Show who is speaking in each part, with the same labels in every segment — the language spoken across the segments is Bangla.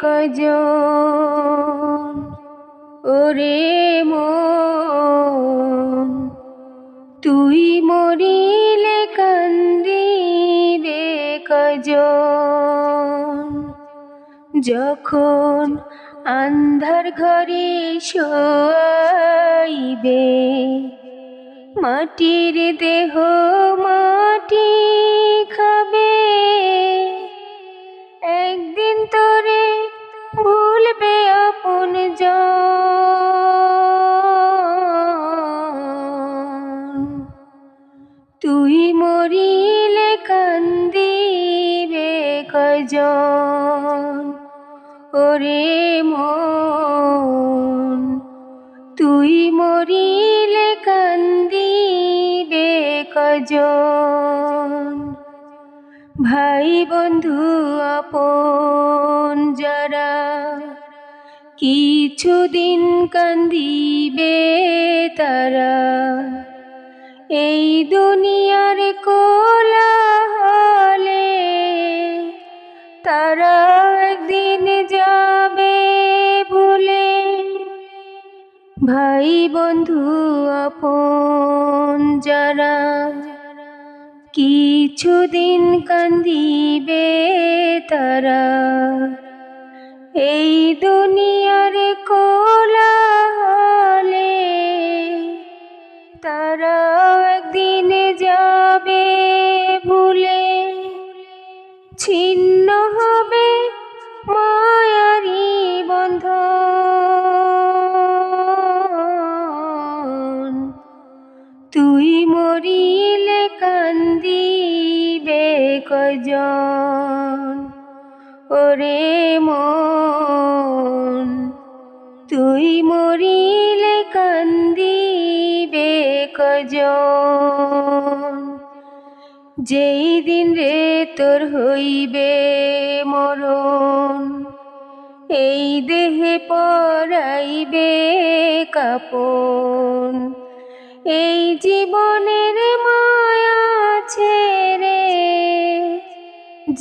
Speaker 1: কজন, ওরে মন তুই মরিলে কান্দিবে কজন। যখন আন্ধার ঘরে শোয়াইবে, মাটির দেহ মাটি খাবে, একদিন তোরে ভুলবে আপন জন। তুই মরিলে কান্দিবে কজন, ওরে মন তুই মরিলে কান্দিবে কজন। ভাই বন্ধু আপন যারা কিছুদিন কান্দিবে তারা, এই দুনিয়ার কোলাহলে তারা একদিন যাবে ভুলে। ভাই বন্ধু আপন যারা কিছুদিন কান্দিবে তারা, এই দুনিয়ার কোলাহলে তারা একদিন যাবে ভুলে। ছিন্ন হবে মায়ারি বন্ধন, তুই মরিলে কান্দিবে কজন, ওরে মন তুই মরিলে কান্দিবে কজন। যেই দিন রে তোর হইবে মরণ, এই দেহে পরাইবে কাপন, এই জীবনের মায়া ছেড়ে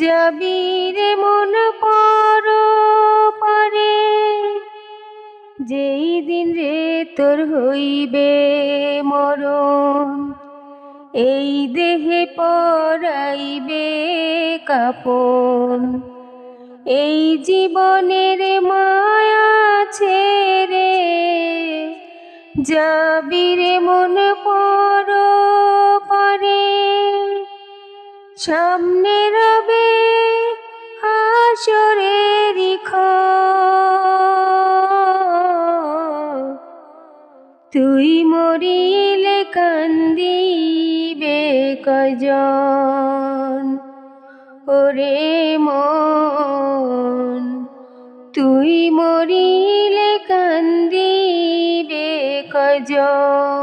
Speaker 1: যাবি রে মন পরপারে। যেই দিন রে তোর হইবে মরণ, এই দেহে পরাইবে কাপন, এই জীবনের মায়া ছেড়ে যাবি রে মন পরপারে। সামনে রবে হাসরের ঘর, তুই মরিলে কান্দিবে কজন, ওরে মন তুই মরিলে কান্দিবে কজন।